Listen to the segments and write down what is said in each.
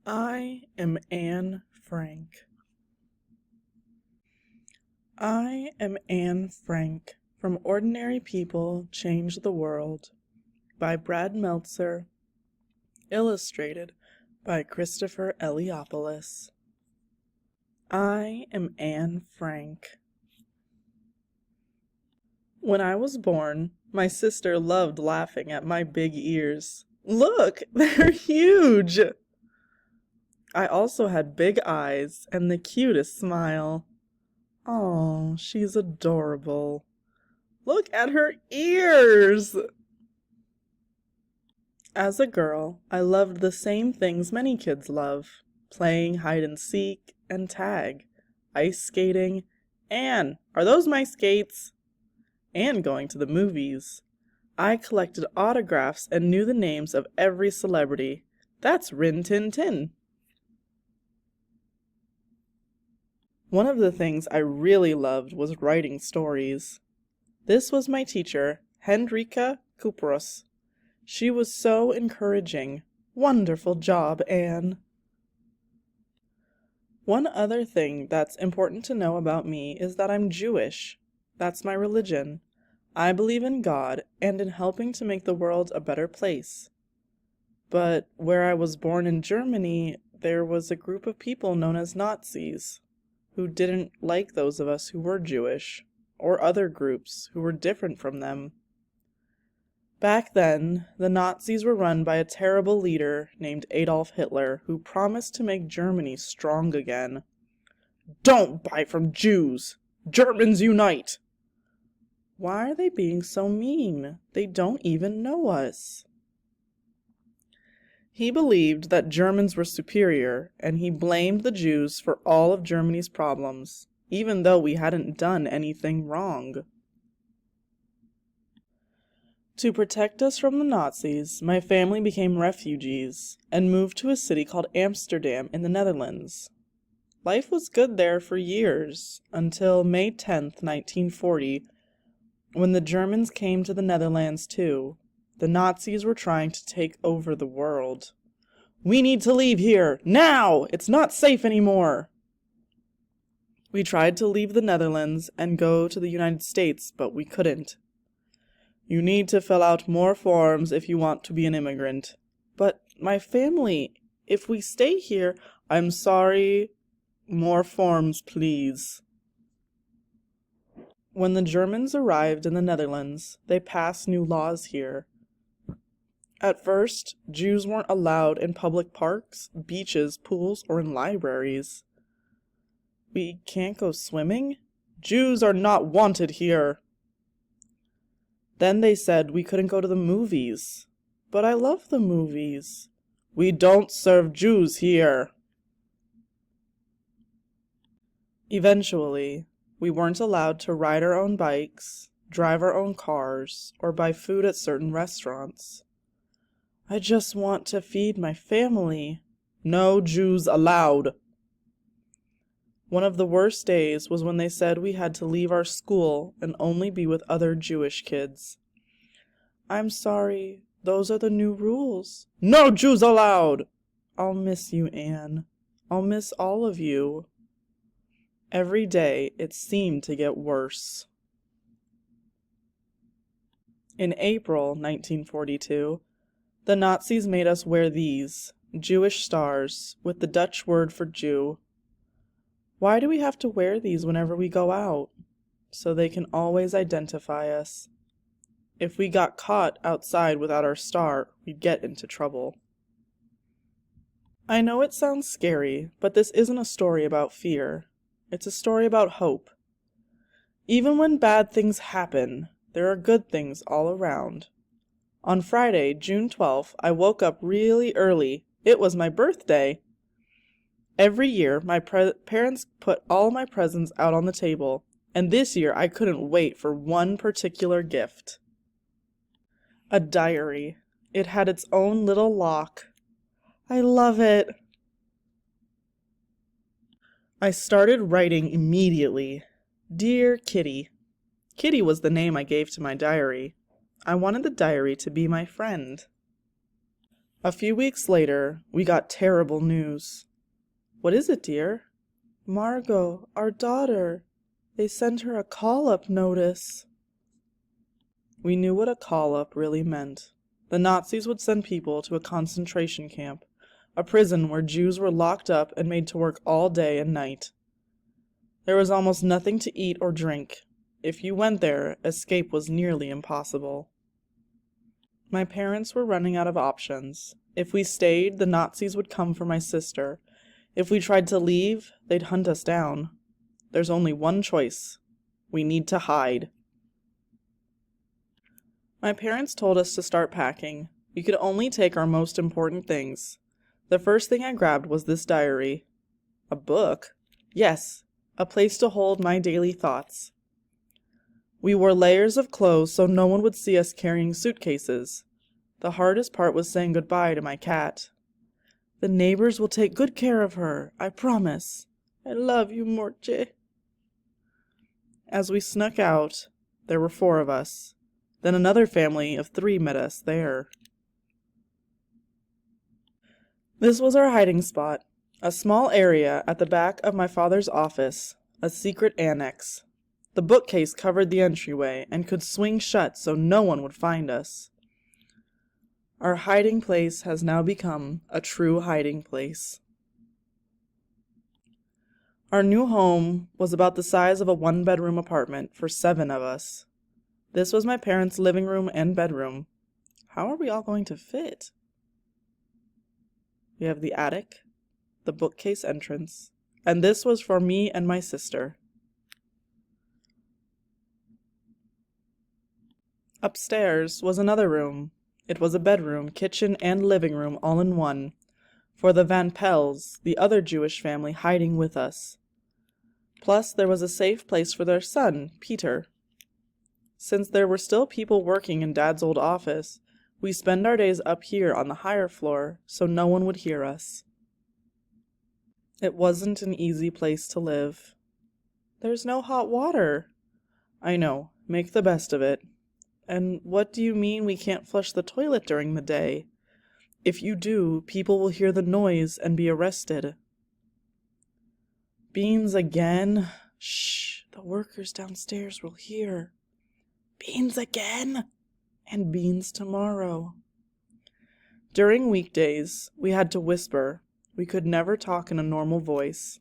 I am Anne Frank. I am Anne Frank from Ordinary People Change the World by Brad Meltzer, illustrated by Christopher Eliopoulos. I am Anne Frank. When I was born, my sister loved laughing at my big ears. Look, they're huge! I also had big eyes and the cutest smile. Oh, she's adorable. Look at her ears! As a girl, I loved the same things many kids love. Playing hide and seek and tag, ice skating, and, are those my skates? And going to the movies. I collected autographs and knew the names of every celebrity. That's Rin Tin Tin. One of the things I really loved was writing stories. This was my teacher, Hendrika Kupros. She was so encouraging. Wonderful job, Anne. One other thing that's important to know about me is that I'm Jewish. That's my religion. I believe in God and in helping to make the world a better place. But where I was born in Germany, there was a group of people known as Nazis, who didn't like those of us who were Jewish, or other groups who were different from them. Back then, the Nazis were run by a terrible leader named Adolf Hitler, who promised to make Germany strong again. Don't buy from Jews! Germans unite! Why are they being so mean? They don't even know us. He believed that Germans were superior, and he blamed the Jews for all of Germany's problems, even though we hadn't done anything wrong. To protect us from the Nazis, my family became refugees and moved to a city called Amsterdam in the Netherlands. Life was good there for years, until May 10th, 1940, when the Germans came to the Netherlands too. The Nazis were trying to take over the world. We need to leave here, now! It's not safe anymore! We tried to leave the Netherlands and go to the United States, but we couldn't. You need to fill out more forms if you want to be an immigrant. But my family, if we stay here, I'm sorry. More forms, please. When the Germans arrived in the Netherlands, they passed new laws here. At first, Jews weren't allowed in public parks, beaches, pools, or in libraries. We can't go swimming? Jews are not wanted here. Then they said we couldn't go to the movies. But I love the movies. We don't serve Jews here. Eventually, we weren't allowed to ride our own bikes, drive our own cars, or buy food at certain restaurants. I just want to feed my family. No Jews allowed. One of the worst days was when they said we had to leave our school and only be with other Jewish kids. I'm sorry, those are the new rules. No Jews allowed! I'll miss you, Anne. I'll miss all of you. Every day it seemed to get worse. In April 1942, the Nazis made us wear these, Jewish stars, with the Dutch word for Jew. Why do we have to wear these whenever we go out? So they can always identify us. If we got caught outside without our star, we'd get into trouble. I know it sounds scary, but this isn't a story about fear. It's a story about hope. Even when bad things happen, there are good things all around. On Friday, June 12th, I woke up really early. It was my birthday. Every year, my parents put all my presents out on the table, and this year I couldn't wait for one particular gift. A diary. It had its own little lock. I love it. I started writing immediately. Dear Kitty. Kitty was the name I gave to my diary. I wanted the diary to be my friend. A few weeks later, we got terrible news. What is it, dear? Margot, our daughter. They sent her a call-up notice. We knew what a call-up really meant. The Nazis would send people to a concentration camp, a prison where Jews were locked up and made to work all day and night. There was almost nothing to eat or drink. If you went there, escape was nearly impossible. My parents were running out of options. If we stayed, the Nazis would come for my sister. If we tried to leave, they'd hunt us down. There's only one choice. We need to hide. My parents told us to start packing. We could only take our most important things. The first thing I grabbed was this diary. A book? Yes, a place to hold my daily thoughts. We wore layers of clothes so no one would see us carrying suitcases. The hardest part was saying goodbye to my cat. The neighbors will take good care of her, I promise. I love you, Morche. As we snuck out, there were 4 of us. Then another family of 3 met us there. This was our hiding spot, a small area at the back of my father's office, a secret annex. The bookcase covered the entryway and could swing shut so no one would find us. Our hiding place has now become a true hiding place. Our new home was about the size of a 1-bedroom apartment for 7 of us. This was my parents' living room and bedroom. How are we all going to fit? We have the attic, the bookcase entrance, and this was for me and my sister. Upstairs was another room. It was a bedroom, kitchen, and living room all in one, for the Van Pels, the other Jewish family, hiding with us. Plus, there was a safe place for their son, Peter. Since there were still people working in Dad's old office, we spent our days up here on the higher floor so no one would hear us. It wasn't an easy place to live. There's no hot water. I know, make the best of it. And what do you mean we can't flush the toilet during the day? If you do, people will hear the noise and be arrested. Beans again? Shh, the workers downstairs will hear. Beans again? And beans tomorrow. During weekdays, we had to whisper. We could never talk in a normal voice.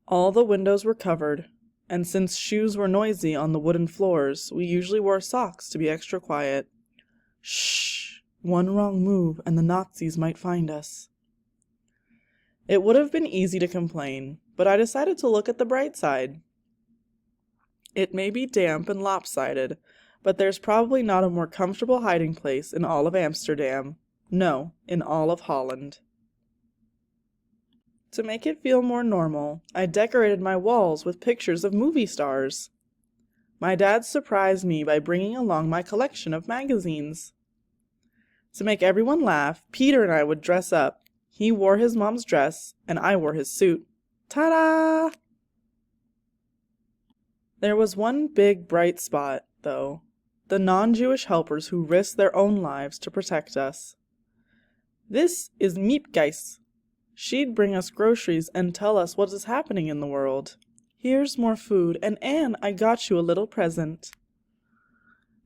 All the windows were covered, and since shoes were noisy on the wooden floors, we usually wore socks to be extra quiet. Shh! One wrong move and the Nazis might find us. It would have been easy to complain, but I decided to look at the bright side. It may be damp and lopsided, but there's probably not a more comfortable hiding place in all of Amsterdam. No, in all of Holland. To make it feel more normal, I decorated my walls with pictures of movie stars. My dad surprised me by bringing along my collection of magazines. To make everyone laugh, Peter and I would dress up. He wore his mom's dress, and I wore his suit. Ta-da! There was one big bright spot, though. The non-Jewish helpers who risked their own lives to protect us. This is Miepgeis. She'd bring us groceries and tell us what is happening in the world. Here's more food, and Anne, I got you a little present.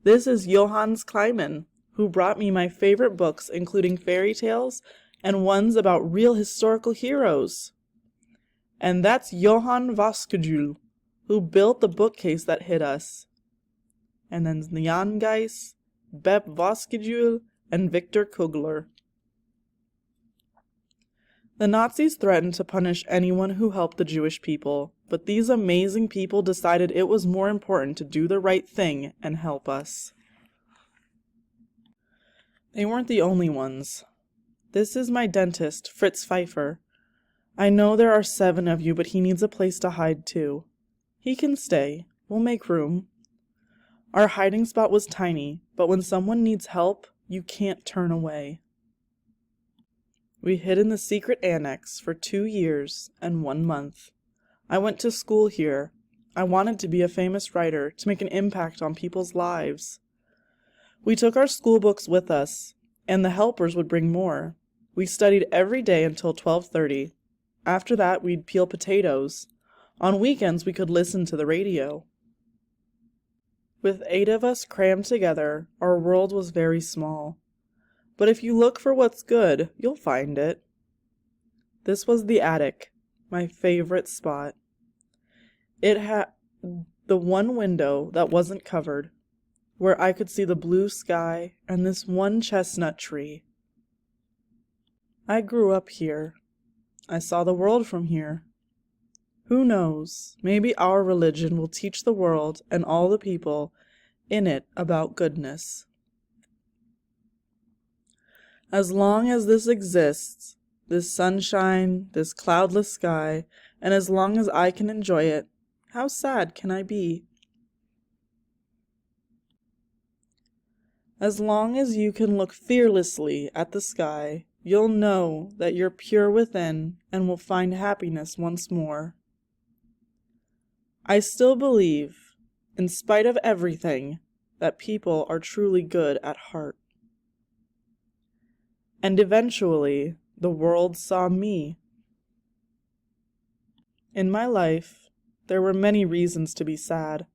This is Johannes Kleiman, who brought me my favorite books, including fairy tales and ones about real historical heroes. And that's Johann Voskuijl, who built the bookcase that hid us. And then Jan Gijs, Bep Voskuijl, and Victor Kugler. The Nazis threatened to punish anyone who helped the Jewish people, but these amazing people decided it was more important to do the right thing and help us. They weren't the only ones. This is my dentist, Fritz Pfeiffer. I know there are 7 of you, but he needs a place to hide too. He can stay. We'll make room. Our hiding spot was tiny, but when someone needs help, you can't turn away. We hid in the secret annex for 2 years and 1 month. I went to school here. I wanted to be a famous writer, to make an impact on people's lives. We took our school books with us. and the helpers would bring more. We studied every day until 12:30. After that, we'd peel potatoes. On weekends, we could listen to the radio. With 8 of us crammed together, our world was very small. But if you look for what's good, you'll find it. This was the attic, my favorite spot. It had the one window that wasn't covered, where I could see the blue sky and this one chestnut tree. I grew up here. I saw the world from here. Who knows, maybe our religion will teach the world and all the people in it about goodness. As long as this exists, this sunshine, this cloudless sky, and as long as I can enjoy it, how sad can I be? As long as you can look fearlessly at the sky, you'll know that you're pure within and will find happiness once more. I still believe, in spite of everything, that people are truly good at heart. And eventually, the world saw me. In my life, there were many reasons to be sad,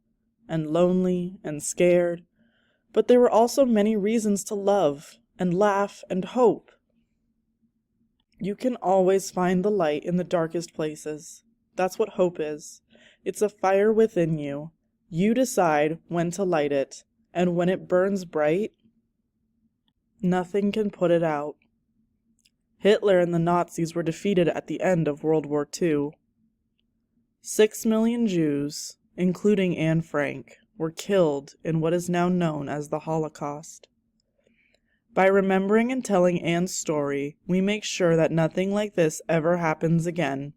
and lonely, and scared, but there were also many reasons to love, and laugh, and hope. You can always find the light in the darkest places. That's what hope is. It's a fire within you. You decide when to light it, and when it burns bright, nothing can put it out. Hitler and the Nazis were defeated at the end of World War II. 6 million Jews, including Anne Frank, were killed in what is now known as the Holocaust. By remembering and telling Anne's story, we make sure that nothing like this ever happens again.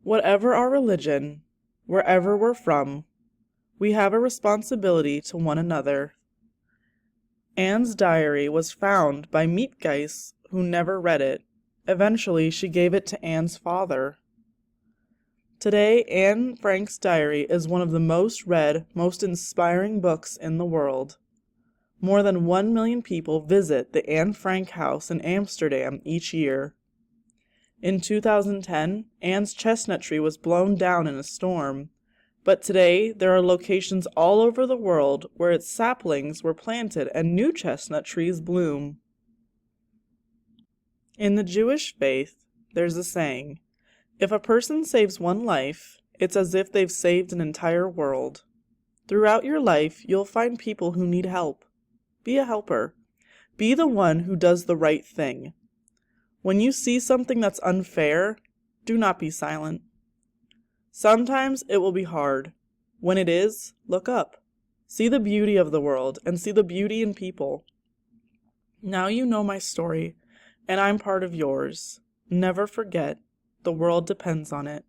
Whatever our religion, wherever we're from, we have a responsibility to one another. Anne's diary was found by Mietgeis, who never read it. Eventually, she gave it to Anne's father. Today, Anne Frank's diary is one of the most read, most inspiring books in the world. More than 1 million people visit the Anne Frank house in Amsterdam each year. In 2010, Anne's chestnut tree was blown down in a storm, but today there are locations all over the world where its saplings were planted and new chestnut trees bloom. In the Jewish faith, there's a saying, if a person saves one life, it's as if they've saved an entire world. Throughout your life, you'll find people who need help. Be a helper. Be the one who does the right thing. When you see something that's unfair, do not be silent. Sometimes it will be hard. When it is, look up. See the beauty of the world and see the beauty in people. Now you know my story, and I'm part of yours. Never forget, the world depends on it.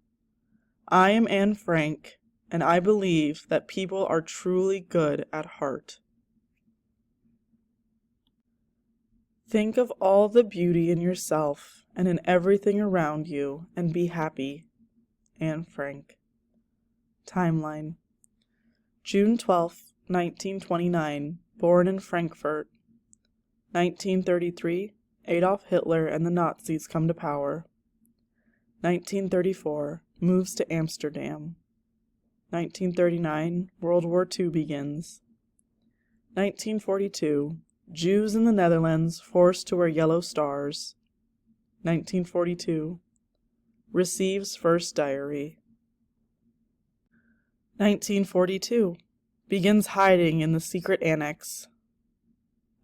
I am Anne Frank, and I believe that people are truly good at heart. Think of all the beauty in yourself and in everything around you, and be happy. Anne Frank. Timeline. June 12, 1929, born in Frankfurt. 1933, Adolf Hitler and the Nazis come to power. 1934, moves to Amsterdam. 1939, World War II begins. 1942, Jews in the Netherlands forced to wear yellow stars. 1942, receives first diary. 1942, begins hiding in the secret annex.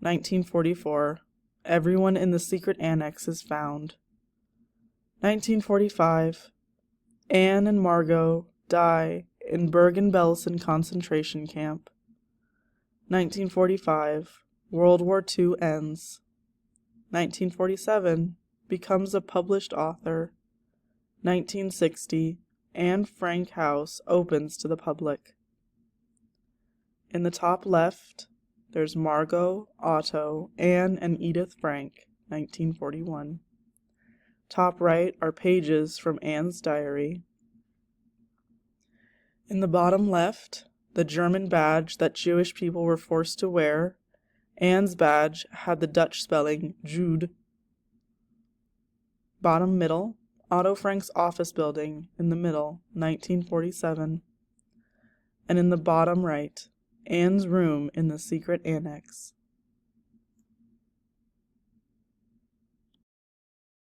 1944, everyone in the secret annex is found. 1945, Anne and Margot die in Bergen-Belsen concentration camp. 1945, World War II ends. 1947, becomes a published author. 1960, Anne Frank House opens to the public. In the top left, there's Margot, Otto, Anne, and Edith Frank, 1941. Top right are pages from Anne's diary. In the bottom left, the German badge that Jewish people were forced to wear, Anne's badge had the Dutch spelling Jude. Bottom middle, Otto Frank's office building in the middle, 1947. And in the bottom right, Anne's room in the secret annex.